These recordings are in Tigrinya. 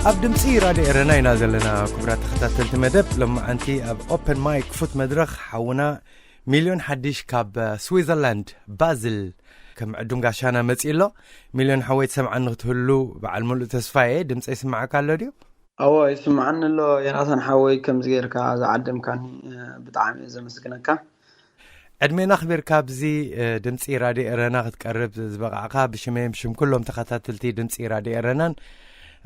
ኣብ ድምፂ ራድዮ ኤረና ኢና ዘለና ክቡራት ተኸታተልቲ መደብ ሎማዓንቲ ኣብ ኦፕን ማይክ ፉት መድረኽ ሓውና ሚልዮን ሓድሽ ካብ ስዊዘርላንድ ባዝል ከም ዕዱም ጋሻና መፂእ ኣሎ ሚልዮን ሓወይ ሰምዓኒ ክትህሉ በዓል ሙሉእ ተስፋዬ ድምፂ ይስማዓካ ኣሎ ድዩ? ኣዎ ይስማዓኒ ኣሎ የናታን ሓወይ ከም ዝገርካ ዝዓደምካኒ ብጣዕሚ ዘመስግነካ ዕድሜና ክቢርካ ብዚ ድምፂ ራድዮ ኤረና ክትቀርብ ዝበቃዕካ ብሽመን ብሽም ኩሎም ተኸታተልቲ ድምፂ ራድዮ ኤረናን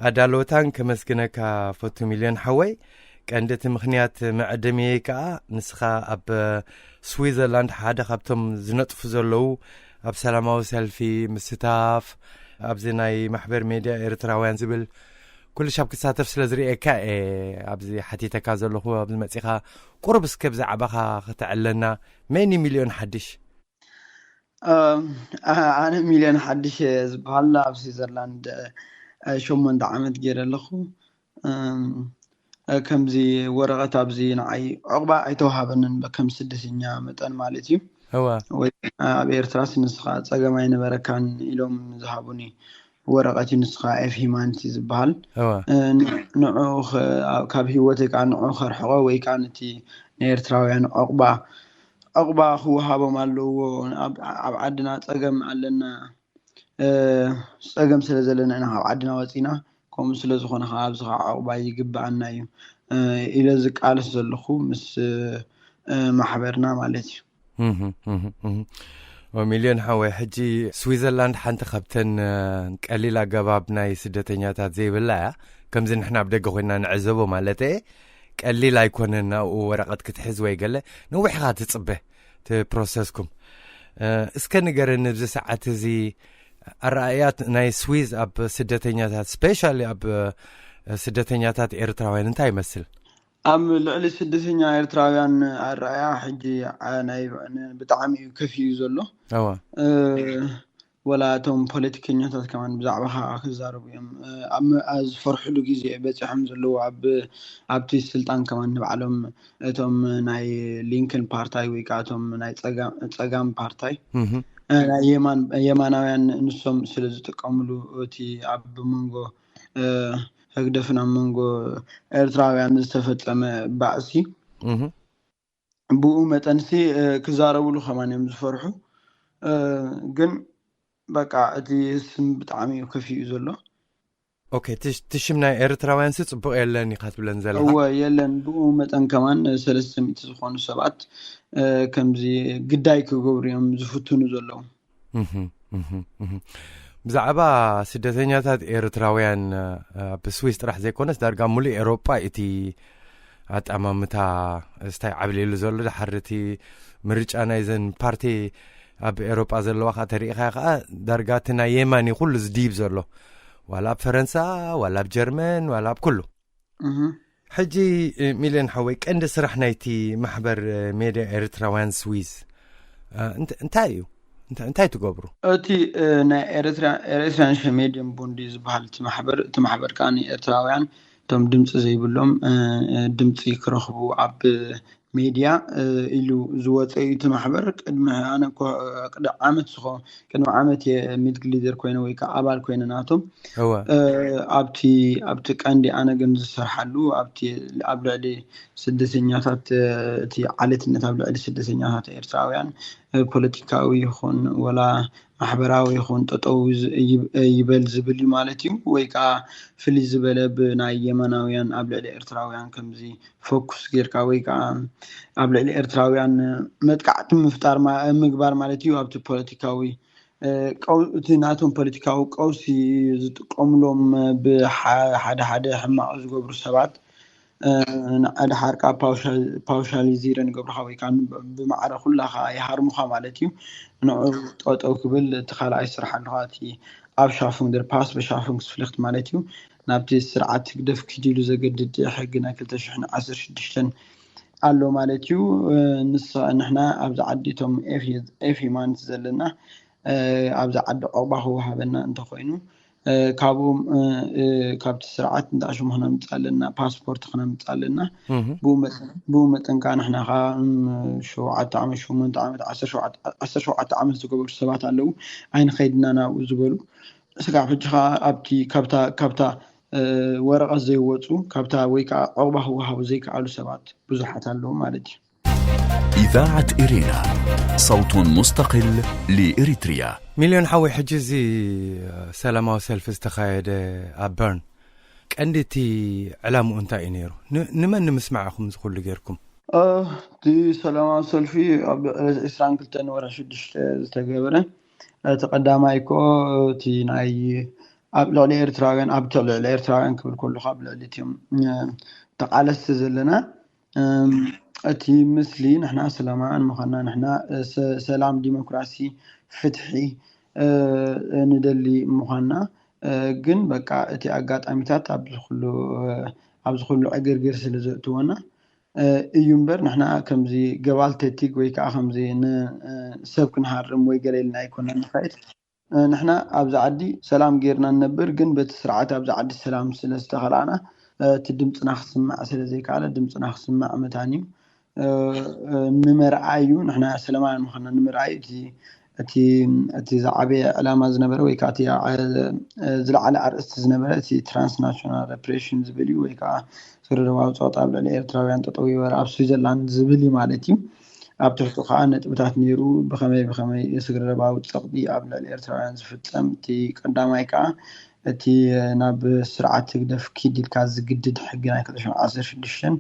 ኣዳሎታን ከመስግነካ ፎቶ ሚልዮን ሓወይ ቀንደቲ ምኽንያት መዕደምየ ከዓ ንስኻ ኣብ ስዊዘርላንድ ሓደ ካብቶም ዝነጥፉ ዘለዉ ኣብ ሰላማዊ ሰልፊ ምስታፍ ኣብዚ ናይ ማሕበር ሜድያ ኤርትራውያን ዝብል ኩሉ ሻብ ክሳተፍ ስለ ዝርአካ ኣብዚ ሓቲተካ ዘለኹ ኣብዚ መፂኻ ቁርብ እስከ ብዛዕባኻ ክትዕለና መኒ ሚልዮን ሓድሽ? ኣነ ሚልዮን ሓድሽ ዝበሃል ኣብ ስዊዘርላንድ 8 ዓመት ገይረ ኣለኹ ከምዚ ወረቐት ኣብዚ ንዓይ ዕቑባ ኣይተዋሃበንን ከም ስደተኛ መጠን ማለት እዩ ወይ ኣብ ኤርትራ ንስኻ ፀገማይ ነበረካን ኢሎም ዝሃቡኒ ወረቐት ንስኻ ኤፍ ሂማንቲ ዝበሃል ንዑ ካብ ሂወተይ ከዓ ንዑ ከርሕቆ ወይ ከዓ ነቲ ንኤርትራውያን ዕቑባ ክወሃቦም ኣለዎ ኣብ ዓድና ፀገም ኣለና ፀገም ስለ ዘለና ኢና ካብ ዓድና ወፂና ከምኡ ስለ ዝኾነ ከዓ ኣብዚ ከዓ ዕቑባ ይግባአና እዩ ኢለ ዝቃልስ ዘለኹ ምስ ማሕበርና ማለት እዩ። ሚልዮን ሓወይ ሕጂ ስዊዘርላንድ ሓንቲ ካብተን ቀሊል ኣገባብ ናይ ስደተኛታት ዘይብላ እያ ከምዚ ንሕና ኣብ ደገ ኮይና ንዕዘቦ ማለት ቀሊል ኣይኮነን ናብኡ ወረቐት ክትሕዝ ወይ ገለ ነዊሕኻ ትፅበ ትፕሮሰስኩም እስከ ንገረኒ ብዚ ሰዓት እዚ ኣረኣያት ናይ ስዊዝ ኣብ ስደተኛታት ስፔሻሊ ኣብ ስደተኛታት ኤርትራውያን እንታይ ይመስል? ኣብ ልዕሊ ስደተኛ ኤርትራውያን ኣረኣያ ሕጂ ናይ ብጣዕሚ ከፍ እዩ ዘሎ ወላ እቶም ፖለቲከኛታት ከማን ብዛዕባኻ ክዛረቡ እዮም ኣብ ዝፈርሕሉ ግዜ በፂሖም ዘለዉ ኣብቲ ስልጣን ከማን ንባዕሎም እቶም ናይ ሊንክን ፓርታይ ወይ ከዓ እቶም ናይ ፀጋም ፓርታይ ናይ የማናውያን ንሶም ስለ ዝጥቀምሉ እቲ ኣብ መንጎ ህግደፍና መንጎ ኤርትራውያን ዝተፈፀመ ባእሲ ብኡ መጠንሲ ክዛረብሉ ከማን እዮም ዝፈርሑ ግን በቃ እቲ ስም ብጣዕሚ ከፍ እዩ ዘሎ። ኦኬ ትሽም ናይ ኤርትራውያን ጽቡቕ የለን ኢኻ ትብለን ዘለኻ? የለን ብኡ መጠን ከማን 300 ዝኾኑ ሰባት ከምዚ ግዳይ ክገብሩ እዮም ዝፍትኑ ዘለዉ። ብዛዕባ ስደተኛታት ኤርትራውያን ብስዊስ ጥራሕ ዘይኮነስ ዳርጋ ሙሉእ ኤውሮጳ እቲ ኣጣማምታ ስታይ ዓብሊሉ ዘሎ ድሓርቲ ምርጫ ናይ ዘን ፓርቲ ኣብ ኤውሮጳ ዘለዋ ከዓ ተሪኢኻ ከዓ ዳርጋ እቲ ናይ የማኒ ኩሉ ዝዲብ ዘሎ ዋላ ኣብ ፈረንሳ ዋላ ኣብ ጀርመን ዋላ ኣብ ኩሉ ሕጂ ሚልዮን ሓወይ ቀንዲ ስራሕ ናይቲ ማሕበር ሜድያ ኤርትራውያን ስዊዝ እንታይ እዩ? እንታይ ትገብሩ? እቲ ናይ ኤርትራን ሜድያ ቡንዲ ዝበሃል እቲ ማሕበር ከዓ ኤርትራውያን እቶም ድምፂ ዘይብሎም ድምፂ ክረኽቡ ኣብ ሜድያ ኢሉ ዝወፀ እቲ ማሕበር ቅድሚ ኣነ ቅድሚ ዓመት የሚድግሊደር ኮይነ ወይ ከዓ ኣባል ኮይነ ናቶም ኣብቲ ቀንዲ ኣነ ግን ዝሰርሓሉ ኣብ ልዕሊ ስደተኛታት እቲ ዓሌትነት ኣብ ልዕሊ ስደተኛታት ኤርትራውያን ፖለቲካዊ ይኹን ወላ ማሕበራዊ ይኹን ጠጠው ይበል ዝብል ማለት እዩ ወይ ከዓ ፍልይ ዝበለ ብናይ የመናውያን ኣብ ልዕሊ ኤርትራውያን ከምዚ ፎኩስ ጌርካ ወይ ከዓ ኣብ ልዕሊ ኤርትራውያን መጥቃዕቲ ምፍጣር ምግባር ማለት እዩ ኣብቲ ፖለቲካዊ እቲ ናቶም ፖለቲካዊ ቀውሲ ዝጥቀምሎም ብሓደ ሕማቕ ዝገብሩ ሰባት ንኣድሓርካ ፓውሻሊዚረን ገብርካ ወይ ከዓ ብማዕረ ኩላኻ ይሃርሙኻ ማለት እዩ ንዑ ጠጠው ክብል እቲ ካልኣይ ስራሕ ኣለካ እቲ ኣብ ሻፉን ደር ፓስ በሻፉን ክስፍልክት ማለት እዩ ናብቲ ስርዓት ግደፍ ክዲሉ ዘገድድ ሕጊ ናይ 2016 ኣሎ ማለት እዩ ንሕና ኣብዚ ዓዲ እቶም ኤፍ ሂማንቲ ዘለና ኣብዚ ዓዲ ዕቑባ ክወሃበና እንተኮይኑ ካብቲ ስርዓት እንዳሽሙ ክነምፅእ ኣለና ፓስፖርት ክነምፅእ ኣለና ብኡ መጠን ከዓ ንሕና ከዓ 7 ዓመት 8 ዓመት 17 ዓመት ዝገበሩ ሰባት ኣለዉ ኣይንኸይድና ናብኡ ዝበሉ ስጋዕ ሕጂ ከዓ ኣብቲ ካብታ ወረቀት ዘይወፁ ካብታ ወይ ከዓ ዕቁባ ክወሃቡ ዘይከኣሉ ሰባት ብዙሓት ኣለዉ ማለት እዩ إذاعة إرينا صوت مستقل لإريتريا مليون حوي حجزي سلامة وسلف استخايد أبرن كأندتي علامة أنت إنيرو نمن نسمعكم زخول غيركم دي سلامة وسلفي إسران كلتن ورا شدش تجبره تقدمايكو تي ناي أبلغ الإيرتراغان أبتلع الإيرتراغان كبر كله قبل اليوم تقالست زلنا أتي مثلي نحنا سلامان مخنا نحنا سلام ديمقراسي فتحي ندلي مخنا جن بقى أتي أقات أميتات أبز خلو أجرجر سلزتونا يومبر نحنا كم زي جوال تتيج ويكا خم زي سبك نهارم ويجريلنا يكون نفايت نحنا أبز عدي سلام غيرنا النبر جن بتسرعة أبز عدي السلام سلستخلانا تدمت نخسمع سلزيك على دمت نخسمع متاني نمرعيو نحنا سلامان مخنا نمرعي تي زعبي علامة زنبرة ويكاتي زل على أرست زنبرة تي transnational reparations بلي ويكا سرروا وصوت قبل الإيرتراويان تطوي ورا سويسرلاند زبلي مالتي أبتحتو خانة بتاعت نيرو بخمي سرروا وتصقدي قبل الإيرتراويان زفتم تي قدامايكا تي ناب سرعة تقدف كيدي الكاز جدد حقنا كدشان 10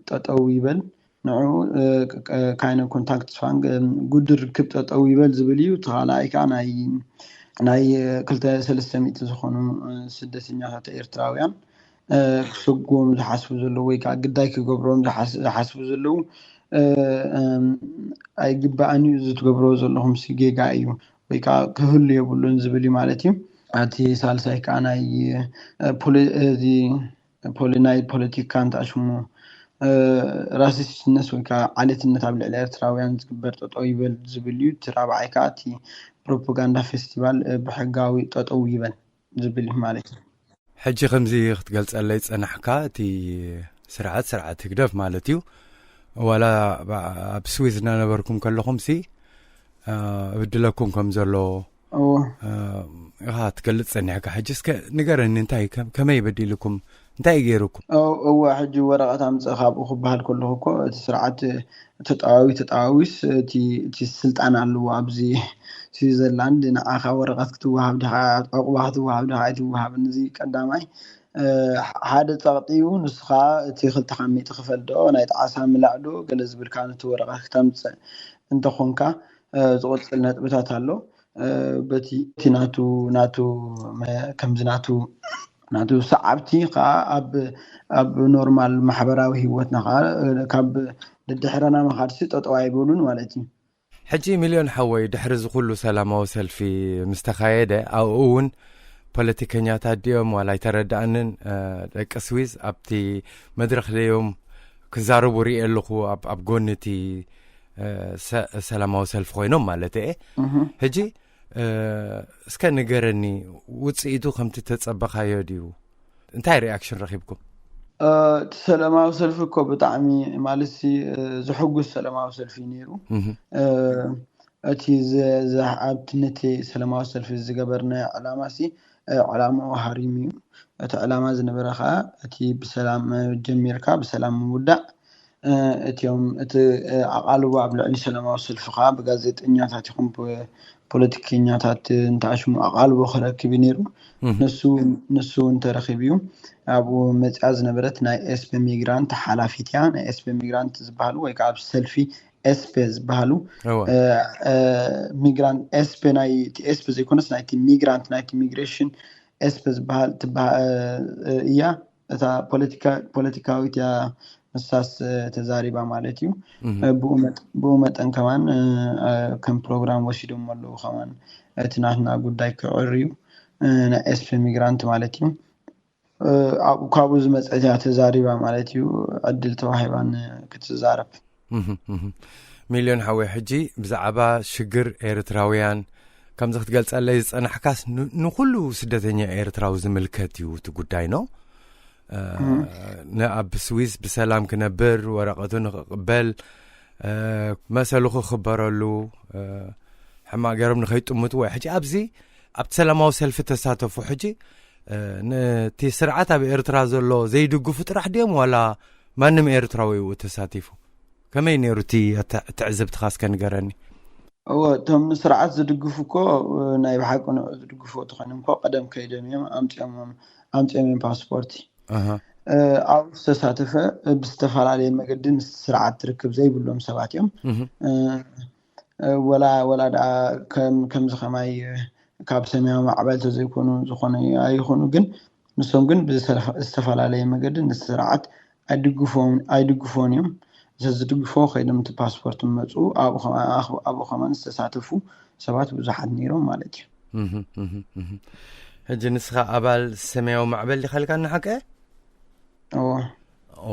تطوي بل نوعو كاين كونتاكت فانج قدر كبت تطوي بل زبلي وتخالايكا ناي كلتا سلسميت زخونو سدسنيات إيرتراويان كسقوم زحاسبو زلو ويكا قداي كيقبروم زحاسبو زلو أي قبانيو زتقبرو زلوهم سيجيقا أيو ويكا كهل يبولون زبلي مالتي أتي سالسايك أنا بوليناي بوليتيكان تأشمو راسيس الناس ويكا عالية النتابع الإيرتراويان زقبر تطويبل زبليو ترابعيكا تي بروباغندا فيستيفال بحقاوي تطويبل زبلي مالتي حجي خمزي ختقلت الليت أنا حكاتي سرعة تقدف مالتيو ولا بسويزنا نبركم كلكم سي بدلكم كم زلو تقلت أنا حكا حجيس نقرأ إن انتهي كما يبدي لكم انتهي غيركم هو حجي ورقة عم تخاب وخبها كله كو سرعة تطاويس تي السلطان اللي أبزي سويسرلاند نعاخا ورقة كتوها بدها عقوبة كتوها بدها عيتوها بنزي قدامي هذا تغطيو نسخة تيخل تخمي تخفل دو نايت عاسا ملاعدو قلز بالكانت ورقة كتامت انت خونكا زغط سلنات بتاتالو بتي ناتو كمزناتو ناتو صعبتي أب نورمال محبراوي هوتنا كاب الدحرنا ما خارسي تطوعي بولون والتي حجي مليون حوي دحرز كله سلامة وسلفي مستخايدة أو أون بوليتيكينيات ديوم ولا يتردأنن كسويس أبتي مدرخ اليوم كزارو ريق اللخو أب جونتي سلامة وسلف خوينهم مالتي هجي اسكان نقرني وتصيدو خمتي تتصبخ يوديو انتهي رياكشن رخيبكم سلامة وسلفكو بطعمي مالسي زحقو السلامة وسلفي نيرو اتي زحابتنتي سلامة وسلفي زقبرنا علاماسي علامة وحريميو ات علامة زنبرخا اتي بسلام جميركا بسلام مودع اتيوم ات عقالوا عبلعني سلامة وسلفخا بغازيت انياتاتيكم بوليتيكينياتات انتعشمو أقالبو خركب نيرو نسو انترخبيو أبو متعز نبرت ناي اسب ميغرانت حلافيتيان اسب ميغرانت زبالو ويكاب سلفي اسب زبالو ميغرانت اسب ناي تي اسب زيكونس ناي تي ميغرانت ناي تي ميغريشن اسب زبال تبا إيا اتا بوليتيكاويتيا مساس تزاريبا مالتيو بومت ان كمان كم بروجرام وشيدوم مالو كمان اتناهنا قداي كعريو نا اسف ميغرانت مالتيو كابوز مصعجا تزاريبا مالتيو عدل توهيبان كتزارب مليون حوي حجي بزعبا شجر ايرتراويان كم زخت قلت الله يصنع حكاس نخلو سدتنيا ايرتراو زملكتيو تقداي نو نأب سويس بسلام كنبر ورقتون قبل مسألة خبر له حما قرب نخيط أمته حجي أبزي أبت سلام وسلف تساتف حجي ነቲ ስርዓት ኣብ ኤርትራ ዘሎ ዘይድግፉ ጥራሕ ድዮም ወላ ማንም ኤርትራዊ ተሳቲፉ ከመይ ነሩቲ ትዕዝብትኻ እስከ ንገረኒ እቶም ስርዓት ዝድግፉ እኮ ናይ ብሓቂ ዝድግፉ ተኾይኖም እኮ ቀደም ከይዶም እዮም ኣምፂኦም ፓስፖርቲ ኣብ ዝተሳተፈ ብዝተፈላለየ መገዲ ምስ ስርዓት ትርክብ ዘይብሎም ሰባት እዮም ወላ ዳ ከምዚ ኸማይ ካብ ሰማያዊ ማዕበል ዘይኮኑ ዝኾነ ኣይኾኑ ግን ንሶም ግን ብዝተፈላለየ መገዲ ምስ ስርዓት ኣይድግፎን እዮም ዝድግፎ ከይዶም እቲ ፓስፖርት መፁ ኣብኡ ኸማን ዝተሳተፉ ሰባት ብዙሓት ነይሮም ማለት እዩ ሕጂ ንስኻ ኣባል ሰማያዊ ማዕበል ዲኻ ኢልካ ንሓቀ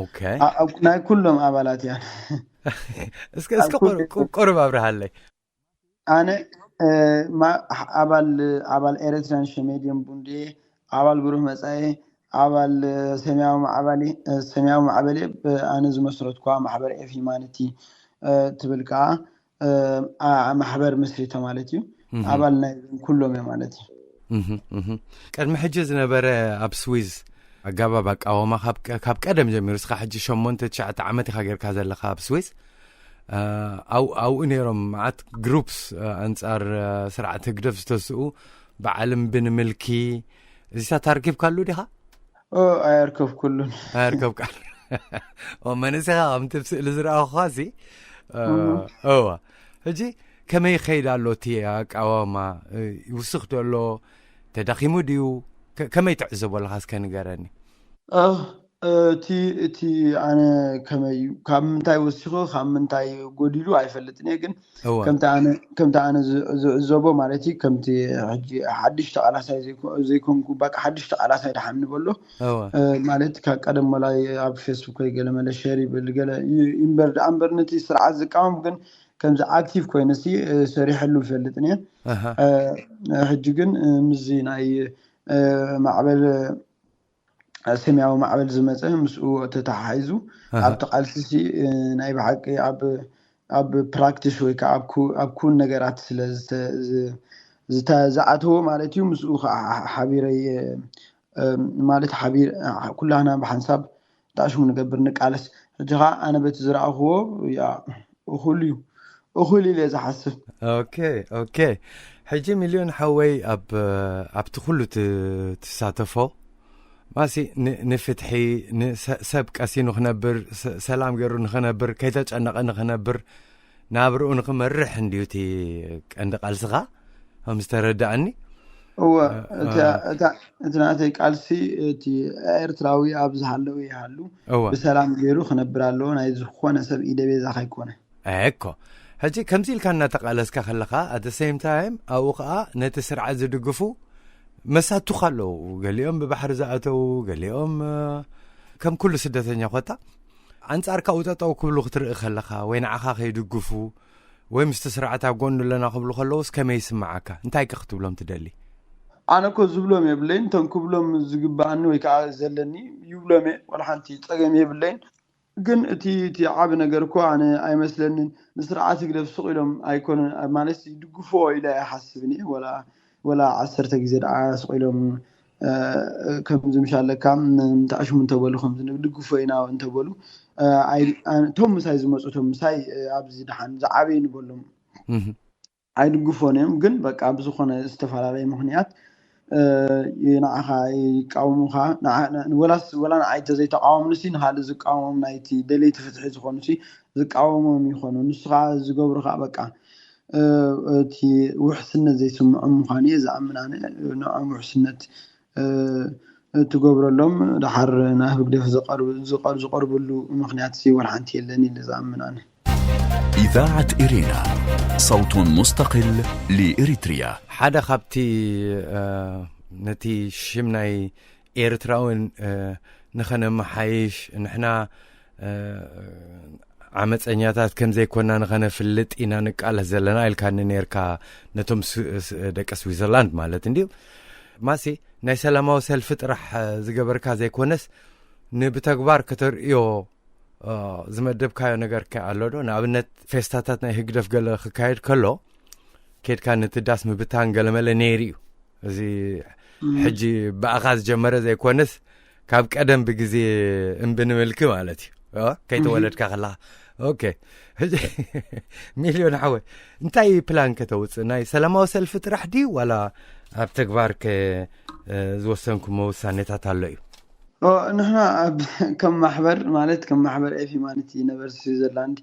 ኦኬ ናይ ኩሎም ኣባላት እያ እስከ ቁርብ ኣብርሃለይ ኣነ ኣባል ኤርትራን ሸሜድዮም ቡንዴ ኣባል ብሩህ መጻኤ ኣባል ሰማያዊ ማዕበል ኣነ ዝመስረት ኳ ማሕበር ኤፍ ሂማኒቲ ትብል ከዓ ማሕበር መስሪቶ ማለት እዩ ኣባል ናይ ኩሎም እዮም ማለት እዩ ቀድሚ ሕጂ ዝነበረ ኣብ ስዊዝ ኣጋባብ ኣቃወማ ካብ ቀደም ጀሚሩ እስኻ ሕጂ 8-9 ዓመት ኢኻ ጌርካ ዘለኻ ኣብ ስዊዝ ኣብኡ ነይሮም መዓት ግሩፕስ ኣንጻር ስርዓት ህግደፍ ዝተስኡ ብዓለም ብንምልኪ እዚታ ታርኪብካሉ ዲኻ ኣይርከብ ኩሉን ኣይርከብካ መንስኻ ከምቲ ብስእሊ ዝረኣኹኻሲ እዋ ሕጂ ከመይ ኸይድ ኣሎ እቲ ኣቃወማ ይውስኽ ደሎ ተዳኺሙ ድዩ ከመይ ትዕዘቦ ኣለኻ እስከ ንገረኒ እቲ ኣነ ከመይ ካብ ምንታይ ወሲኹ ካብ ምንታይ ጎዲሉ ኣይፈልጥን ግን ከምቲ ኣነ ዝዕዘቦ ማለት እዩ ከምቲ ሕጂ ሓድሽ ተቃላሳይ ዘይኮንኩ ባቂ ሓድሽ ተቃላሳይ ድሓን ንበሎ ማለት ካብ ቀደም ሞላይ ኣብ ፌስቡክ ወይ ገለ መለ ሸር ይብል ገለ እምበር ነቲ ስርዓት ዝቃወም ግን ከምዚ ኣክቲቭ ኮይነሲ ሰሪሐሉ ይፈልጥን እየ ሕጂ ግን ምዚ ናይ ማዕበል ሰማያዊ ማዕበል ዝመፀ ምስኡ ተተሓሒዙ ኣብ ተቃልሲ ናይ ብሓቂ ኣብ ፕራክቲስ ወይ ከዓ ኣብ ኩል ነገራት ስለ ዝተዛኣተዎ ማለት እዩ ምስኡ ሓቢረይ ማለት ሓቢር ኩላህና ብሓንሳብ ዳሽሙ ንገብር ንቃለስ ሕጂ ኸ ኣነ በቲ ዝረኣኽዎ እኹል ኢለ ዝሓስብ ኦኬ ሕጂ ሚልዮን ሓወይ ኣብቲ ኩሉ ትሳተፎ ማሲ ንፍትሒ ሰብ ቀሲኑ ክነብር ሰላም ገይሩ ንኽነብር ከይተጨነቐ ንኽነብር ናብርኡ ንኽመርሕ እንድዩቲ ቀንዲ ቃልስኻ ከም ዝተረዳእኒ እቲ ናተይ ቃልሲ እቲ ኤርትራዊ ኣብ ዝሃለዉ ይሃሉ ብሰላም ገይሩ ክነብር ኣለዎ ናይ ዝኾነ ሰብ ኢደቤዛ ከይኮነ እኮ ሕጂ ከምዚ ኢልካ እናተቃለስካ ከለኻ ኣት ሴም ታይም ኣብኡ ከዓ ነቲ ስርዓት ዝድግፉ መሳቱኻ ኣለዉ ገሊኦም ብባሕሪ ዝኣተዉ ገሊኦም ከም ኩሉ ስደተኛ ኾታ ኣንጻርካ ውጠጠው ክብሉ ክትርኢ ከለኻ ወይ ንዓኻ ከይድግፉ ወይ ምስቲ ስርዓት ኣብ ጎኑ ኣለና ክብሉ ከለውስ ከመይ ይስማዓካ እንታይ ክትብሎም ትደሊ ኣነ ኮ ዝብሎም የብለይን እቶም ክብሎም ዝግባኣኒ ወይ ከዓ ዘለኒ ይብሎም ወላ ሓንቲ ፀገም የብለይን ግን እቲ ዓብ ነገር እኮ ኣነ ኣይመስለንን ንስርዓት ግደፍ ስቕ ኢሎም ኣይኮነን ማለት ይድግፎ ኢለ ኣይሓስብን ወላ 10 ግዜ ደኣ ስቕ ኢሎም ከም ዝምሻለካ ምንታሽሙ እንተበሉ ከም ዝድግፎ ኢና እንተበሉ ቶም ምሳይ ዝመፁ ቶም ምሳይ ኣብዚ ድሓን ዝዓበይ ንበሎም ኣይድግፎን እዮም ግን በቃ ብዝኾነ ዝተፈላለዩ ምክንያት ንዓኻ ይቃወሙኻ ወላ ንዓይ ተዘይተቃወምንሲ ንካልእ ዝቃወሞም ናይቲ ደለይቲ ፍትሒ ዝኾኑሲ ዝቃወሞም ይኾኑ ንስኻ ዝገብሩኻ በቃ እቲ ውሕስነት ዘይስምዖም ምዃኑ እየ ዝኣምን ኣነ ንዖም ውሕስነት ትገብረሎም ድሓር ናብ ህግደፍ ዝቐርብሉ ምክንያት ወላ ሓንቲ የለን ኢለ ዝኣምን ኣነ إذاعة إرينا صوت مستقل لإريتريا حدا خبتي نتي شمناي إريتراون نخنا محايش نحنا عمت أنياتات كم زي كنا نخنا في اللت إنا نقال زلنا إل كان نيركا نتوم دك سويسرلاند مالت نديو ماسي ناي سلامة وسلفت راح زجبركا زي كونس نبتكبار كتر يو ዝመደብካዮ ነገር ኣሎ ዶ ንኣብነት ፌስታታት ናይ ህግደፍ ገለ ክካየድ ከሎ ኬድካ ነቲ ዳስ ምብታን ገለ መለ ነይሩ እዩ እዚ حجي بأخذ جمرة زي كونس كاب قدم بجزي بنملك مالتي كي تولد كخلا اوكي مليون حوي انتي بلان كتوص ناي سلامو سلف ترحدي ولا بتكبارك زوسنكم وسانيتات عليو نحن كم محبر مالت كم محبر اي في مالتي نبر سويسرلاند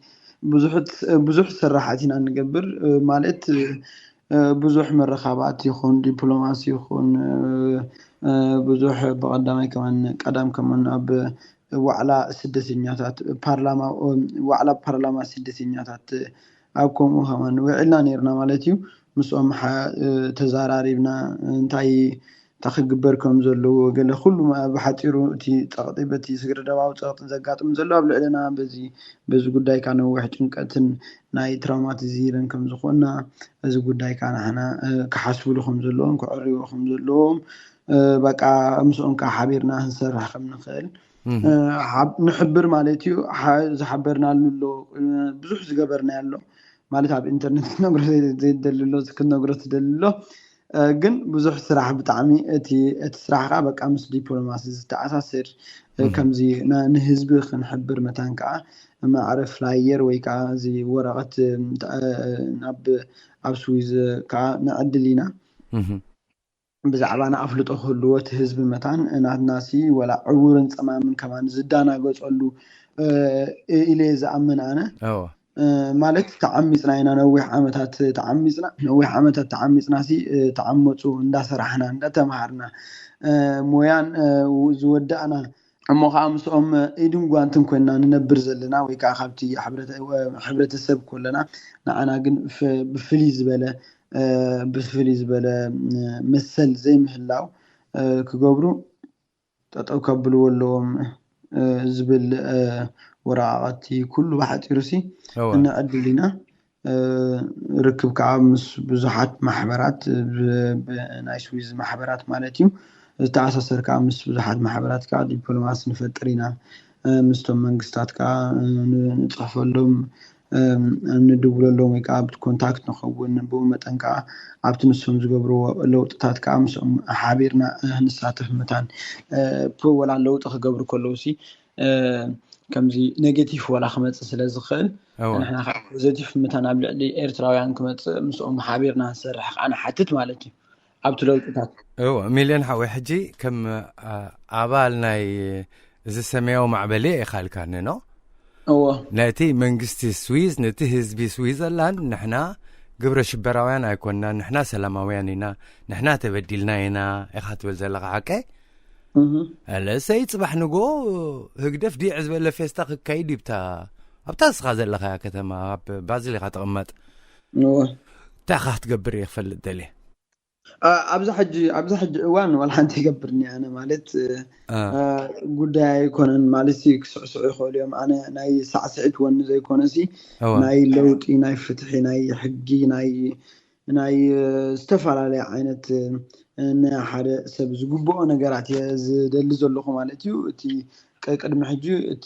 بزح سراحاتنا نقبر مالت بزح مرخابات يخون دبلوماسي يخون بزح بقدامي كمان قدام كمان اب وعلى سدسينياتات بارلاما وعلى بارلاما سدسينياتات ابكم كمان وعلنا نيرنا مالتيو مسوم تزاراريبنا انتي تخجبركم زلوا قال كل ما بحتيرو تي تقطيبتي سجر دواو تقط زقاطم زلوا بلعلنا بزي قداي كانوا واحد ጭንቀትን ናይ ትራውማቲዚረን ከም ዝኾና እዚ ጉዳይ ካና ሓና ክሓስቡ ለኹም ዘለዎም ክዕርዩኹም ዘለዎም በቃ ምስኦም ካ ሓቢርና ንሰርሕ ከም ንኽእል ንሕብር ማለት እዩ ዝሓበርናሉ ብዙሕ ዝገበርና ያሎ ማለት ኣብ ኢንተርኔት ነግሮ ዘይደልሎ ዝክነግሮ ትደልሎ ግን ብዙሕ ስራሕ ብጣዕሚ እቲ ስራሕካ በቃ ምስ ዲፕሎማሲ ዝተኣሳሰር ከምዚ ንህዝቢ ክንሕብር መታን ከዓ ማዕረፍ ላየር ወይ ከዓ እዚ ወረቐት ኣብ ስዊዝ ከዓ ንዕድሊና ብዛዕባ ንኣፍልጦ ክህልዎ እቲ ህዝቢ መታን ናትናሲ ወላ ዕውርን ፀማምን ከማን ዝዳናገፀሉ ኢለ ዝኣምን ኣነ ማለት ተዓሚፅና ኢና ነዊሕ ዓመታት ተዓሚፅና ሲ ተዓመፁ እንዳሰራሕና እንዳተማሃርና ሞያን ዝወዳእና እሞ ከዓ ምስኦም ኢድን ጓንትን ኮይና ንነብር ዘለና ወይ ከዓ ካብቲ ሕብረተሰብ ኮለና ንዓና ግን ብፍልይ ዝበለ መሰል ዘይምህላው ክገብሩ ጠጠው ከብልዎ ኣለዎም ዝብል ወራቐቲ ኩሉ ባሕጢሩሲ ንዕድሊና ርክብ ከዓ ምስ ብዙሓት ማሕበራት ናይ ስዊዝ ማሕበራት ማለት እዩ ዝተኣሳሰር ከዓ ምስ ብዙሓት ማሕበራት ከዓ ዲፕሎማሲ ንፈጥር ኢና ምስቶም መንግስታት ከዓ ንፅሕፈሎም ንድውለሎም ወይ ከዓ ብኮንታክት ንኸውን ብኡ መጠን ከዓ ኣብቲ ንሶም ዝገብርዎ ለውጥታት ከዓ ምስኦም ሓቢርና ንሳተፍ መታን ወላ ለውጢ ክገብሩ ከለውሲ ከምዚ ኔጌቲቭ ወላ ክመፅእ ስለዝኽእል ንሕና ከዓ ፖዚቲቭ መታን ኣብ ልዕሊ ኤርትራውያን ክመፅእ ምስኦም ሓቢርና ንሰርሕ ከዓ ንሓትት ማለት እዩ ኣብቲ ለውጥታት ሚልዮን ሓዊ ሕጂ ከም ኣባል ናይ እዚ ሰማያዊ ማዕበል ኢኻልካኒ ኖ ነቲ መንግስቲ ስዊዝ ነቲ ህዝቢ ስዊዘርላንድ ንሕና ግብረ ሽበራውያን ኣይኮንና ንሕና ሰላማውያን ኢና ንሕና ተበዲልና ኢና ኢኻ ትብል ዘለኻ ሓቀ ለሰይ ፅባሕ ንጎ ህግደፍ ዲዕ ዝበለ ፌስታ ክካይድ ይብታ ኣብታ ስኻ ዘለኻ ከተማ ኣብ ባዝል ኢኻ ተቐመጥ እንታይ ኻ ክትገብር እየ ክፈልጥ ደልየ ኣብዚ ሕጂ እዋን ወላ ሓንቲ ይገብርኒ ኣነ ማለት ጉዳይ ኣይኮነን ማለት ክስዕስዑ ይኽእሉ እዮም ኣነ ናይ ሳዕስዒት ወኒ ዘይኮነሲ ናይ ለውጢ ናይ ፍትሒ ናይ ሕጊ ናይ ዝተፈላለየ ዓይነት ንሓደ ሰብ ዝግብኦ ነገራት እየ ዝደሊ ዘለኹ ማለት እዩ እቲ ቅድሚ ሕጂ እቲ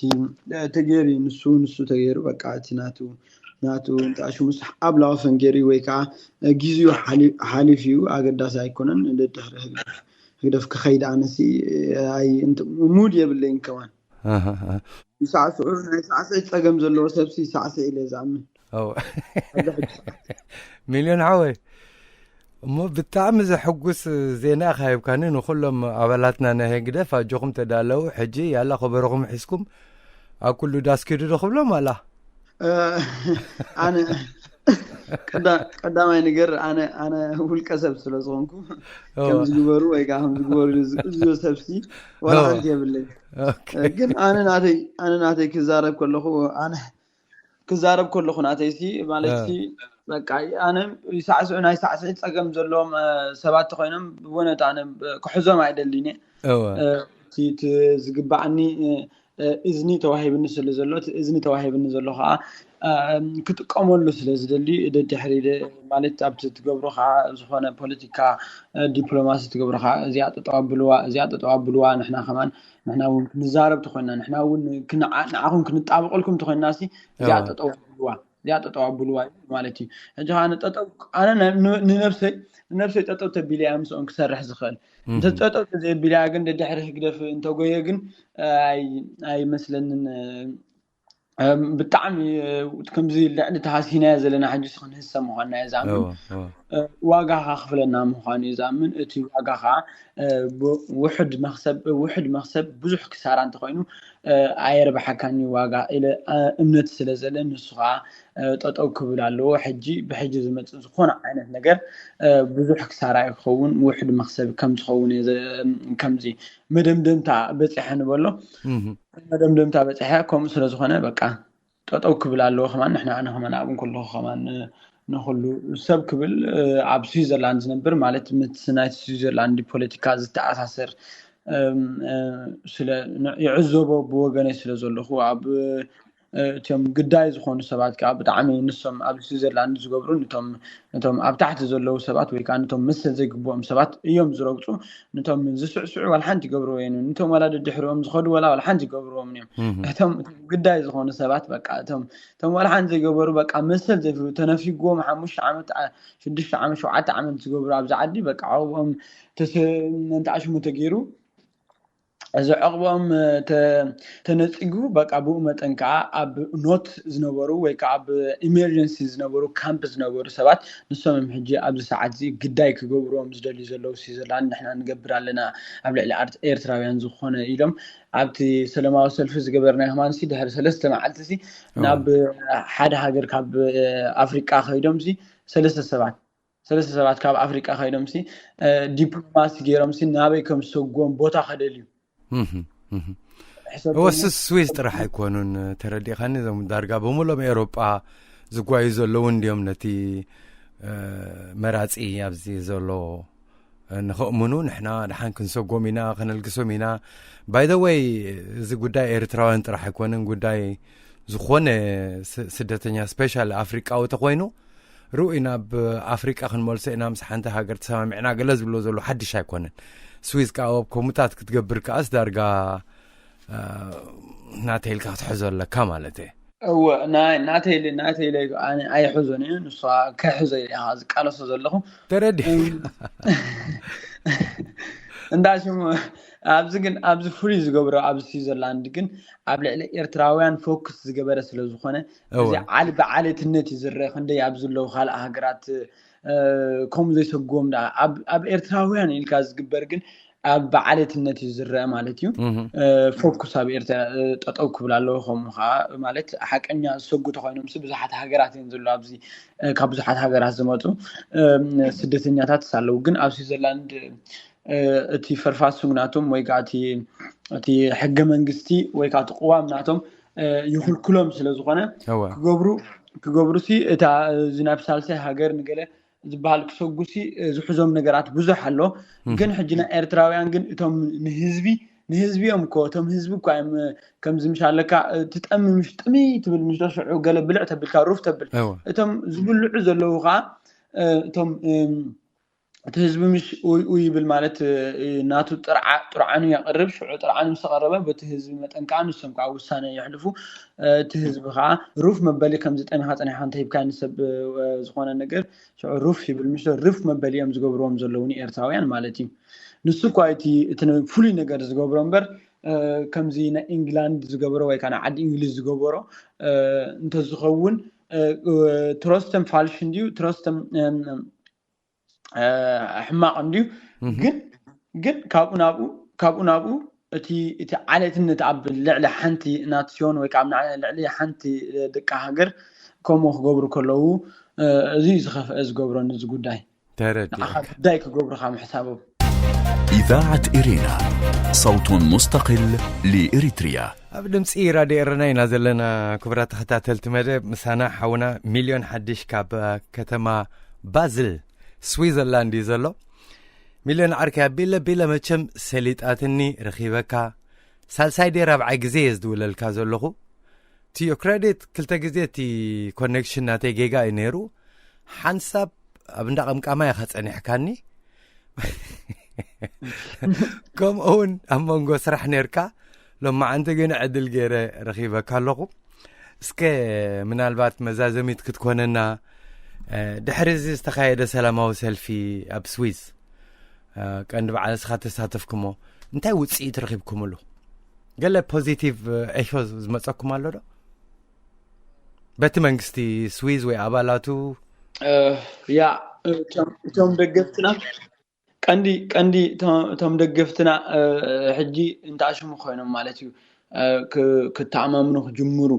ተገይሩ ንሱ ተገይሩ በቃ እቲ ናቱ እንታሹ ምስ ኣብላው ፈንገሪ ወይ ከዓ ጊዜው ሓሊፍ እዩ ኣገዳሲ ኣይኮነን እንደድሕሪ ህግደፍ ክኸይድ ኣነሲ ኣይ ሙድ የብለይን ከማን ሳዕስዑ ናይ ሳዕስዒት ፀገም ዘለዎ ሰብሲ ሳዕስዒ ኢለ ዝኣምን ሚልዮን ዓወይ እሞ ብጣዕሚ ዘሕጉስ ዜና ካይብካኒ ንኩሎም ኣባላትና ናይ ህግደፍ ኣጆኹም ተዳለው ሕጂ ያላ ኸበረኹም ሒዝኩም ኣብ ኩሉ ዳስኪዱ ድኽብሎም ኣላ ኣነ ቀዳማይ ነገር ኣነ ውልቀ ሰብ ስለ ዝኾንኩ ከም ዝግበሩ ወይ ከዓ ከም ዝግበሩ እዞ ሰብሲ ወላ ሓንቲ የብለይ ግን ኣነ ናተይ ክዛረብ ከለኹ ናተይሲ ማለትሲ በቃ ኣነ ሳዕስዑ ናይ ሳዕስዒት ፀገም ዘለዎም ሰባት ኮይኖም ብእውነት ኣነ ክሕዞም ኣይደሊኒ እቲ ዝግባዕኒ እዝኒ ተዋሂብኒ ስለ ዘሎ እዝኒ ተዋሂብኒ ዘሎ ከዓ ክጥቀመሉ ስለ ዝደሊ ደድሕሪ ማለት ኣብቲ ትገብሮ ከዓ ዝኾነ ፖለቲካ ዲፕሎማሲ ትገብሮ ከዓ እዚኣ ተጠዋብልዋ ንሕና ከማን ንሕና እውን ክንዛረብ ትኾይና ንሕና እውን ንዓኹም ክንጣበቀልኩም ትኾይናሲ እዚኣ ተጠዋብልዋ ዚያ ጠጠው አብሉዋይ ማለት እዩ ሕጂ ኣነ ጠጠው ኣነ ንነፍሰይ ጠጠው ተቢልያ ምስኦም ክሰርሕ ዝኽእል እንተ ጠጠው ተዘቢልያ ግን ድሕሪ ክግደፍ እንተጎየ ግን ኣይመስለንን ብጣዕሚ ከምዚ ልዕሊ ተሃሲናያ ዘለና ሕጂ ስክንህሰብ ምዃንና እየ ዝኣምን ዋጋኻ ክፍለና ምዃኑ እዩ ዝኣምን እቲ ዋጋኻ ውሕድ መክሰብ ብዙሕ ክሳራ እንተኮይኑ ኣየርባሓካኒ ዋጋ ኢለ እምነት ስለ ዘለን ንሱ ከዓ ጠጠው ክብል ኣለዎ ሕጂ ብሕጂ ዝመፅእ ዝኾነ ዓይነት ነገር ብዙሕ ክሳራ ይኸውን ውሕድ መክሰብ ከም ዝኸውን ከምዚ መደምደምታ በፂሐ ንበሎ መደምደምታ በፂሐ ከምኡ ስለ ዝኾነ በቃ ጠጠው ክብል ኣለዎ ከማን ንሕና ኣነ ከማን ኣብን ከለኹ ከማን ንኩሉ ሰብ ክብል ኣብ ስዊዘርላንድ ዝነብር ማለት ምስ ናይ ስዊዘርላንድ ፖለቲካ ዝተኣሳሰር ስለ ይዕዘቦ ብወገነይ ስለ ዘለኹ ኣብ እቶም ግዳይ ዝኾኑ ሰባት ከዓ ብጣዕሚ ንሶም ኣብ ስዊዘርላንድ ዝገብሩ ነቶም ኣብ ታሕቲ ዘለዉ ሰባት ወይ ከዓ ነቶም መሰል ዘይግብኦም ሰባት እዮም ዝረግፁ ነቶም ዝስዕስዑ ዋልሓንቲ ይገብርዎ እዮም ነቶም ወላ ድሕሪኦም ዝኸዱ ወላ ዋልሓንቲ ይገብርዎም እዮም እቶም ግዳይ ዝኾኑ ሰባት በቃ እቶም ዋልሓንቲ ዘይገበሩ በቃ መሰል ዘይፍሉ ተነፊግዎም 5 ዓመት 6 ዓመት 7 ዓመት ዝገብሩ ኣብዚ ዓዲ በቃ ዓቕቦም ተኣሽሙ ተገይሩ እዚ ዕቕቦም ተነፂጉ በቃ ብኡ መጠን ከዓ ኣብ ኖት ዝነበሩ ወይ ከዓ ኣብ ኢመርጀንሲ ዝነበሩ ካምፕ ዝነበሩ ሰባት ንሶም ሕጂ ኣብዚ ሰዓት እዚ ግዳይ ክገብርዎም ዝደልዩ ዘለዉ ስዊዘርላንድ ንሕና ንገብር ኣለና ኣብ ልዕሊ ኤርትራውያን ዝኾነ ኢሎም ኣብቲ ሰላማዊ ሰልፊ ዝገበርናዮ ከማንሲ ድሕሪ 3 መዓልቲ ናብ ሓደ ሃገር ካብ ኣፍሪቃ ከይዶም ሰለስተ ሰባት ካብ ኣፍሪቃ ከይዶም ዲፕሎማሲ ገይሮም ናበይ ከም ዝሰግዎም ቦታ ከደልዩ ወስስ ስዊዝ ጥራሕ ኣይኮኑን ተረዲኻኒ ዞም ዳርጋ ብምሎም ኤውሮጳ ዝጓዩ ዘለዉ እንዲኦም ነቲ መራፂ ኣብዚ ዘሎ ንኽእምኑ ንሕና ድሓን ክንሰጎም ኢና ክነልግሶም ኢና ባይ ዘ ወይ እዚ ጉዳይ ኤርትራውያን ጥራሕ ኣይኮነን ጉዳይ ዝኾነ ስደተኛ ስፔሻል ኣፍሪቃዊ ተኮይኑ ርኡይና ብኣፍሪቃ ክንመልሶ ኢና ምስ ሓንቲ ሃገር ተሰማሚዕና ገለ ዝብሎ ዘሎ ሓድሽ ኣይኮነን ስዊዝ ከዓ ኣብ ኮሙታት ክትገብር ከኣስ ዳርጋ ናተይልካ ክትሕዞ ኣለካ ማለት እየ እወ ናተይለ ኣይሕዞን እዩ ንሷ ከሕዞ ኢኻ ዝቃለሶ ዘለኹ ተረዲ እንዳሽሙ ኣብዚ ፍሉይ ዝገብሮ ኣብ ስዊዘርላንድ ግን ኣብ ልዕሊ ኤርትራውያን ፎክስ ዝገበረ ስለ ዝኾነ እዚ ብዓልትነት እዩ ዝርአ ክንደይ ኣብ ዘለዉ ካልእ ሃገራት ከምኡ ዘይሰግዎም ኣብ ኤርትራውያን ኢልካ ዝግበር ግን ኣብ በዓልትነት እዩ ዝርአ ማለት እዩ ፎኩስ ኣብ ኤርትራ ጠጠው ክብል ኣለዎ ከምኡ ከዓ ማለት ሓቀኛ ዝሰጉ ተኮይኖም ብዙሓት ሃገራት እዮም ዘለዉ ኣብዚ ካብ ብዙሓት ሃገራት ዝመፁ ስደተኛታት ኣለዉ ግን ኣብ ስዊዘርላንድ እቲ ፈርፋሱም ናቶም ወይ ከዓ እቲ ሕገ መንግስቲ ወይ ከዓ ቅዋም ናቶም ይኽልክሎም ስለ ዝኾነ ክገብሩ እታ ዝናብ ሳልሳይ ሃገር ንገለ ዝበሃል ክሰጉሲ ዝሕዞም ነገራት ብዙሕ ኣሎ ግን ሕጂና ኤርትራውያን ግን እቶም ንህዝቢኦም እኮ እቶም ህዝቢ እኳ ከም ዝምሻለካ ትጠምምሽ ጥሚ ትብል ምስ ተስዑ ገለ ብልዕ ተብልካ ሩፍ ተብል እቶም ዝብልዑ ዘለዉ ከዓ እቶም እቲ ህዝቢ ምሽ ይብል ማለት ናቱ ጥርዓኑ ያቀርብ ሽዑ ጥርዓኑ ዝተቀረበ በቲ ህዝቢ መጠን ከዓ ንሶም ከዓ ውሳነ ይሕልፉ እቲ ህዝቢ ከዓ ሩፍ መበሊ ከም ዝጠሚኻ ፀኒሕካ እንተሂብካ ንሰብ ዝኾነ ነገር ሽዑ ሩፍ ይብል ምሽ ሩፍ መበሊ እዮም ዝገብርዎም ዘለውኒ ኤርትራውያን ማለት እዩ ንሱ እኳ እቲ ፍሉይ ነገር ዝገብሮ እምበር ከምዚ ናይ ኢንግላንድ ዝገብሮ ወይ ከዓ ዓዲ እንግሊዝ ዝገብሮ እንተዝኸውን ትሮስተም ፋልሽ እንድዩ ትሮስተም ሕማቅ እንድዩ ግን ካብኡ ናብኡ እቲ ዓለትነት ኣብ ልዕሊ ሓንቲ ናትሲዮን ወይ ከዓ ልዕሊ ሓንቲ ደቂ ሃገር ከምኡ ክገብሩ ከለዉ እዚ ዝኸፍአ ዝገብሮ እዚ ጉዳይ ጉዳይ ክገብሩካ ምሕሳቦም إذاعة إرينا صوت مستقل لإريتريا ኣብ ድምፂ ራድዮ ኤረና ኢና ዘለና ክቡራት ተኸታተልቲ መደብ ምሳና ሓውና ሚልዮን ሓድሽ ካብ ከተማ ባዝል ስዊዘርላንድ እዩ ዘሎ ሚልዮን ዓርኪ ኣቢለ መቸም ሰሊጣትኒ ረኺበካ ሳልሳይ ደ ራብዓይ ግዜ እየ ዝድውለልካ ዘለኹ ቲዮ ክሬዲት ክልተ ግዜ እቲ ኮኔክሽን ናተይ ጌጋ እዩ ነይሩ ሓንሳብ ኣብ እንዳቐምቃማ ኢኻ ፀኒሕካኒ ከምኡውን ኣብ መንጎ ስራሕ ነርካ ሎማ ዓንቲ ግን ዕድል ገይረ ረኺበካ ኣለኹ እስከ ምናልባት መዛዘሚት ክትኮነና ድሕሪዚ ዝተኻየደ ሰላማዊ ሰልፊ ኣብ ስዊዝ ቀንዲ በዓል እስኻ ተሳተፍኩሞ እንታይ ውፅኢት ረኺብኩምሉ ገለ ፖዚቲቭ ኤሾ ዝመፀኩም ኣሎ ዶ በቲ መንግስቲ ስዊዝ ወይ ኣባላቱ ያ ቶም ደገፍትና ቀንዲ ቶም ደገፍትና ሕጂ እንታሽሙ ኮይኖም ማለት እዩ ክተኣማምኑ ክጅምሩ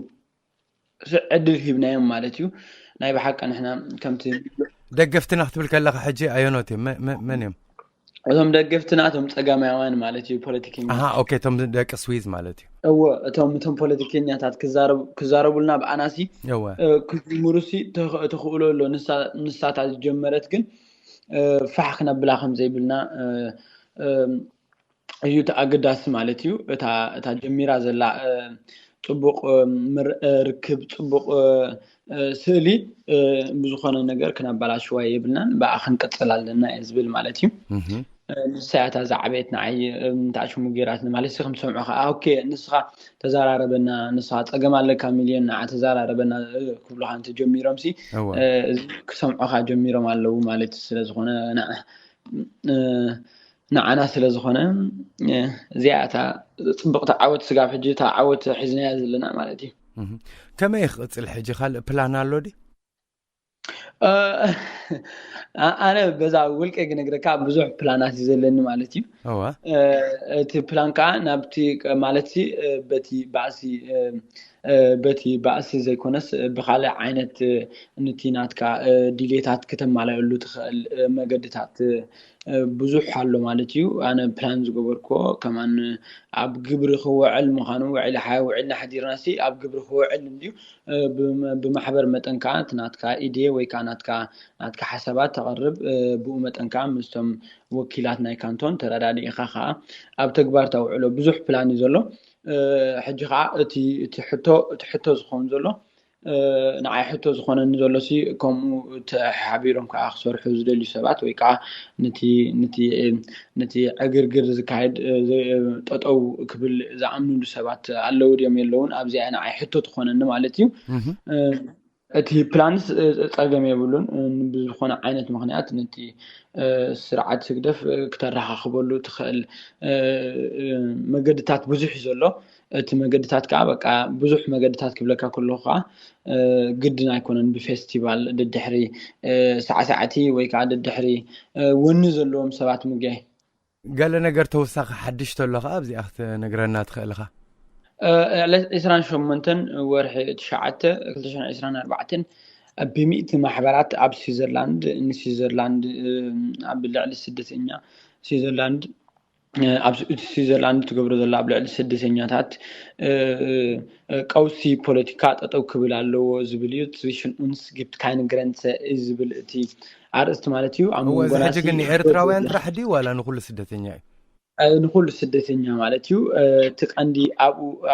ዕድል ሂብናዮም ማለት እዩ ናይ ብሓቂ ንሕና ከምቲ ደገፍትና ክትብል ከለኻ ሕጂ ኣየኖት እዮም መን እዮም እቶም ደገፍትና እቶም ፀጋማውያን ማለት እዩ ፖለቲከኛ ኦኬ እቶም ደቂ ስዊዝ ማለት እዩ እቶም ፖለቲከኛታት ክዛረቡልና ብኣናሲ ክጅምሩሲ ተኽእሎ ኣሎ ንሳታት ዝጀመረት ግን ፋሕ ክነብላ ከም ዘይብልና እዩ ተኣገዳሲ ማለት እዩ እታ ጀሚራ ዘላ ጽቡቕ ርክብ ጽቡቕ ስእሊ ብዙኾነ ነገር ክነባላሽዋ የብልናን በኣ ክንቀፅል ኣለና ዝብል ማለት እዩ ንሳያታ ዛዕቤት ንዓይ እንታሽሙ ጌራት ማለት ከም ሰምዑ ኦኬ ንስኻ ተዘራረበና ንስኻ ፀገም ኣለካ ሚልዮን ንዓ ተዘራረበና ክብሉኻ እንተጀሚሮም ሲ ክሰምዑኻ ጀሚሮም ኣለዉ ማለት ስለዝኾነ ንዓና ስለዝኾነ እዚኣታ ፅቡቕቲ ዓወት ስጋብ ሕጂ እታ ዓወት ሒዝናያ ዘለና ማለት እዩ ከመይ ክቕፅል ሕጂ ካልእ ፕላን ኣሎ ዲ ኣነ በዛ ውልቀ ክነግረካ ብዙሕ ፕላናት እዩ ዘለኒ ማለት እዩ እቲ ፕላን ከዓ ናብቲ ማለት በቲ ባእሲ ዘይኮነስ ብካልእ ዓይነት ነቲ ናትካ ዲሌታት ከተማላየሉ ትኽእል መገድታት ብዙሕ ኣሎ ማለት እዩ ኣነ ፕላን ዝገበርኮ ከማን ኣብ ግብሪ ክውዕል ምዃኑ ውዕልና ሓዲርናሲ ኣብ ግብሪ ክውዕል እንድዩ ብማሕበር መጠንካ ናትካ ኢዴ ወይ ከዓ ናትካ ሓሳባት ተቐርብ ብኡ መጠንካ ምስቶም ወኪላት ናይ ካንቶን ተረዳዲእኻ ከዓ ኣብ ተግባር ተውዕሎ ብዙሕ ፕላን እዩ ዘሎ ሕጂ ከዓ እቲ ሕቶ ዝኸውን ዘሎ ንዓይ ሕቶ ዝኾነኒ ዘሎሲ ከምኡ ተሓቢሮም ከዓ ክሰርሑ ዝደልዩ ሰባት ወይ ከዓ ነቲ ዕግርግር ዝካየድ ጠጠው ክብል ዝኣምንሉ ሰባት ኣለዉ ድዮም የለውን ኣብዚኣ ንዓይ ሕቶ ትኾነኒ ማለት እዩ እቲ ፕላንስ ፀገም የብሉን ብዝኾነ ዓይነት ምክንያት ነቲ ስርዓት ስግደፍ ክተረኻኽበሉ ትኽእል መገድታት ብዙሕ እዩ ዘሎ እቲ መገድታት ከዓ በቃ ብዙሕ መገድታት ክብለካ ከለኹ ከዓ ግድን ኣይኮነን ብፌስቲቫል ድድሕሪ ሳዕሳዕቲ ወይ ከዓ ድድሕሪ ወኒ ዘለዎም ሰባት ምግያይ ገለ ነገር ተወሳኺ ሓድሽ ተሎ ከዓ ኣብዚኣ ክትነግረና ትኽእል ኢኻ 28 ወርሒ 9 2024 ብሚእቲ ማሕበራት ኣብ ስዊዘርላንድ ኣብ ልዕሊ ስደተኛ ስዊዘርላንድ ኣብ ስዊዘርላንድ ትገብሮ ዘላ ኣብ ልዕሊ ስደተኛታት ቀውሲ ፖለቲካ ጠጠው ክብል ኣለዎ ዝብል እዩ ትዊሽን ኡንስ ጊብት ካይን ግረንሰ ዝብል እቲ ኣርእስቲ ማለት እዩ ኣብ መንጎናሲ ሕጂ ግን ኤርትራውያን ጥራሕ ድዩ ዋላ ንኩሉ ስደተኛ እዩ ንኩሉ ስደተኛ ማለት እዩ እቲ ቀንዲ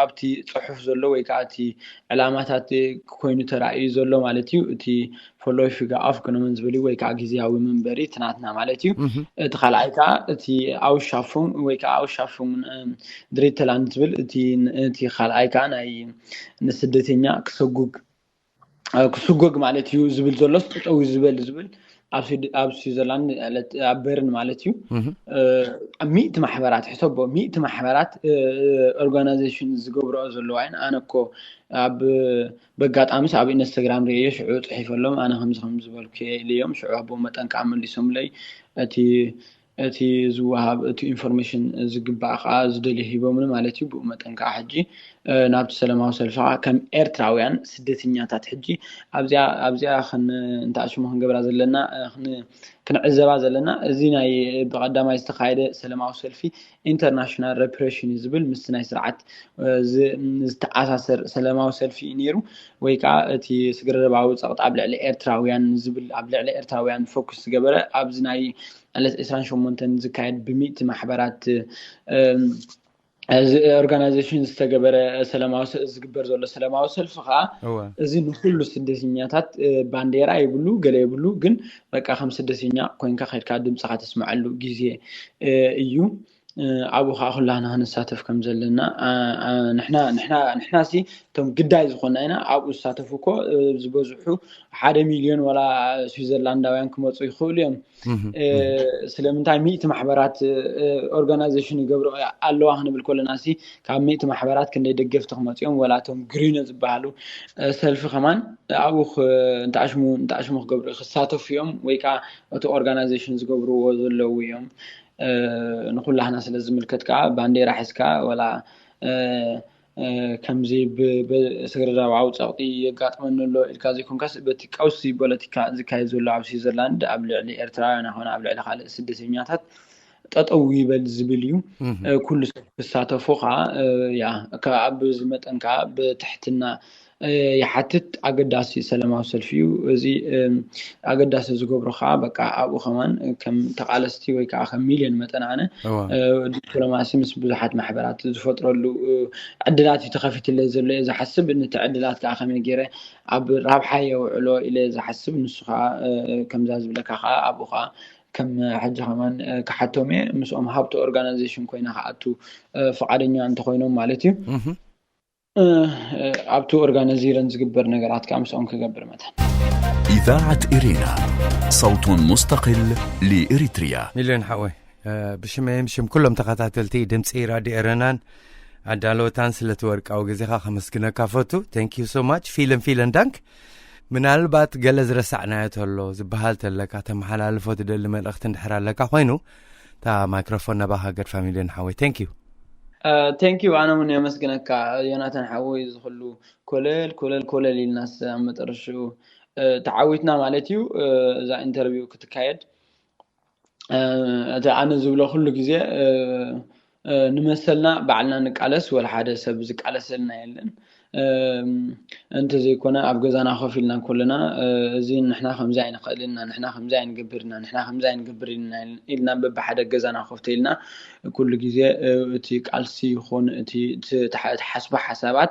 ኣብቲ ፅሑፍ ዘሎ ወይ ከዓ እቲ ዕላማታት ኮይኑ ተራእዩ ዘሎ ማለት እዩ እቲ ፎሎይ ፊገር ኣፍ ኢኮኖሚን ዝብል ወይ ከዓ ግዝያዊ መንበሪ ትናትና ማለት እዩ እቲ ካልኣይ ከዓ እቲ ኣውሻፎም ወይ ከዓ ኣውሻፎም ድሬተላንድ ዝብል እቲ ካልኣይ ከዓ ናይ ንስደተኛ ክስጉግ ማለት እዩ ዝብል ዘሎ ጠጠው ዝብል ኣብ ስዊዘርላንድ ኣብ በርን ማለት እዩ ሚእቲ ማሕበራት ሕሰቦ ሚእቲ ማሕበራት ኦርጋናይዜሽን ዝገብርኦ ዘለዋ ዓይን ኣነ እኮ ኣብ በጋጣሚስ ኣብ ኢንስታግራም ርአዮ ሽዑ ፅሒፈሎም ኣነ ከም ዝበልኩ ኢልዮም ሽዑ ኣብኡ መጠንካ መሊሶም ለይ እቲ ዝወሃብ እቲ ኢንፎርሜሽን ዝግባእ ከዓ ዝደልዩ ሂቦምን ማለት እዩ ብኡ መጠንካ ሕጂ ናብቲ ሰላማዊ ሰልፊ ከም ኤርትራውያን ስደተኛታት ሕጂ ኣብዚኣ እንታሽሙ ክንገብራ ዘለና ክንዕዘባ ዘለና እዚ ናይ ብቀዳማይ ዝተኻየደ ሰላማዊ ሰልፊ ኢንተርናሽናል ሬፕሬሽን ዝብል ምስ ናይ ስርዓት ዝተኣሳሰር ሰላማዊ ሰልፊ ነይሩ ወይ ከዓ እቲ ስግረባዊ ፀቕጣ ኣብ ልዕሊ ኤርትራውያን ዝብል ኣብ ልዕሊ ኤርትራውያን ፎከስ ዝገበረ ኣብዚ ናይ 28 ዝካየድ ብሚእቲ ማሕበራት ኦርጋናይዜሽን ዝተገበረ ሰላማዊ ዝግበር ዘሎ ሰላማዊ ሰልፊ ከዓ እዚ ንኩሉ ስደተኛታት ባንዴራ ይብሉ ገለ ይብሉ ግን በቃ ከም ስደተኛ ኮይንካ ከድካ ድምፅካ ተስማዓሉ ግዜ እዩ أبوخا أخلانا هنساتف كم زلنا نحنا سي تم قداي زخوننا أبو ساتفوكو زبزحو 1 مليون ولا سويسرلانداويان كموصو يخول يوم سلامنتاي 100 محبرات اورغانيزيشن يقبروا الله هنا بالكل ناسي كان 100 محبرات كن يدغف تخمصيهم ولا تم جرين زبالو سلف كمان أبوخ انتعشمو قبروا خساتف يوم ويكا تو اورغانيزيشنز يقبروا وزلو يوم نقول لها ناس لازم الكتكا بانديرا حسكا ولا كمزي بسكردا وعاوت صوتي يقاطمن له الكازي كونكاس بتقوسي بوليتيكا زكاي زولو عب سويسرلاند ابلعلي ارترا انا هنا ابلعلي خالد سدسينياتات تطوي بالزبليو كل ساتفوخا يا كاب زمطنكا بتحتنا يحتت أقداسي سلام وسلفيو زي أقداسي زجبر خا بقى أبو خمان كم تقالستي ويكا 5 مليون متنانة دبلوماسي مس بزحات محبرات زفترة له عدلات تخفيت اللي زي إذا حسب إن تعدلات كأخمين جيرة أب رابحة يوعلو إلى إذا حسب نسخة كم زاز بلك خا أبو خا كم حاجة كمان كحتومي مسؤوم هابتو أورغانيزيشن كوينا خاتو فقدني أنت خوينهم مالتي أبتو أورغانيزيرن زجبر نجارات كامسون كجبر مثلا. إذاعة إرينا صوت مستقل لإريتريا. مليون حوي بشم كلهم تقاطعتلتي دمصي رادي إرنان عدالوتان سلتورك أو جزيخا 5 كنا كافوتو. Thank you so much. فيلن دانك. من البات جلز رسعنا يتولو زبهالت لك تم حلال فوت دل من أختن حرا لك خوينو تا مايكروفون نباها قد فاميلين حوي. Thank you. Thank you أنا من يمسكنك يوناتان حوي زخلو كل الناس مترشوا تعاويتنا مالتيو إذا انترفيو كتكايد أنا زبلا كل جزء نمثلنا بعلنا نقالس ولا حدا سب زقالسلنا يلن أنت زي كنا أبجزنا خافلنا كلنا زين نحنا خمزين قلنا نحنا خمزين جبرنا نحنا خمزين جبرنا إلنا بحدا جزنا خفتلنا كل جزء تيك ألسي خون تحت حسب حسابات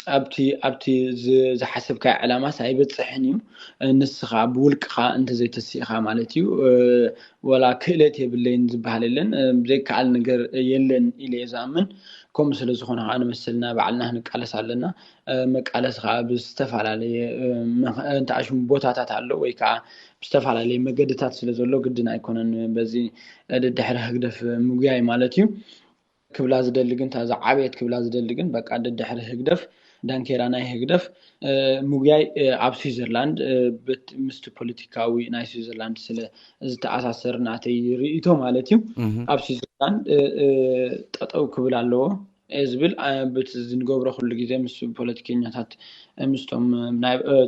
أبتي ز حسب كعلامة سايبت صحنيو نسخة بولقها أنت زي تسيخها مالتيو ولا كلتي باللين زباللن زي كعل نجر يلن إلى زمن كم سلزخنا أنا مثلنا بعلنا نقالس علينا مقالس خا بستفعل عليه أنت عشان بوتات تعلو ويكا بستفعل عليه مجدتات سلزولو قدنا يكونن بزي الدحر هقدف مجاي مالتيو كبلاز دلقن تازع عبيت كبلاز دلقن بقى الدحر هقدف دانكيرانا هقدف مجاي عب سويسرلاند بت مست بوليتيكاوي ناي سويسرلاند سلا تأساسرنا تي ريتو مالتيو عب سويسرلاند تطو كبلالو ازبل بتزنقبر كل جزء مس بوليتيكينياتات مستم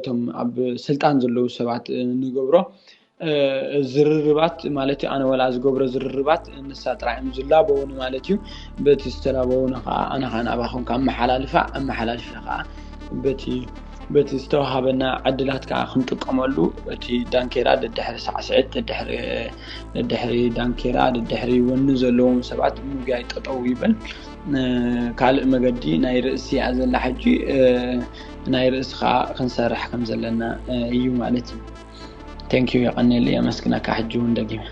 توم عب سلطان زلو سبات نقبره زرربات مالتي أنا ولا أزقبر زرربات نسات رايم زلابون مالتيو بتستلابون أنا أباخون كم حلالفة أما حلالفة بتي استوهبنا عدلات كأخمت قملو بتي دانكيرا الدحر سعسعت الدحر دانكيرا الدحر ونزلهم سبعة مجاي تطويبا كال مجدي ناير السياسة لحجي ناير إسخاء خنسرح كم زلنا يوم مالتي. Thank you يا قني اللي أمسكنا كحجون دقيمة.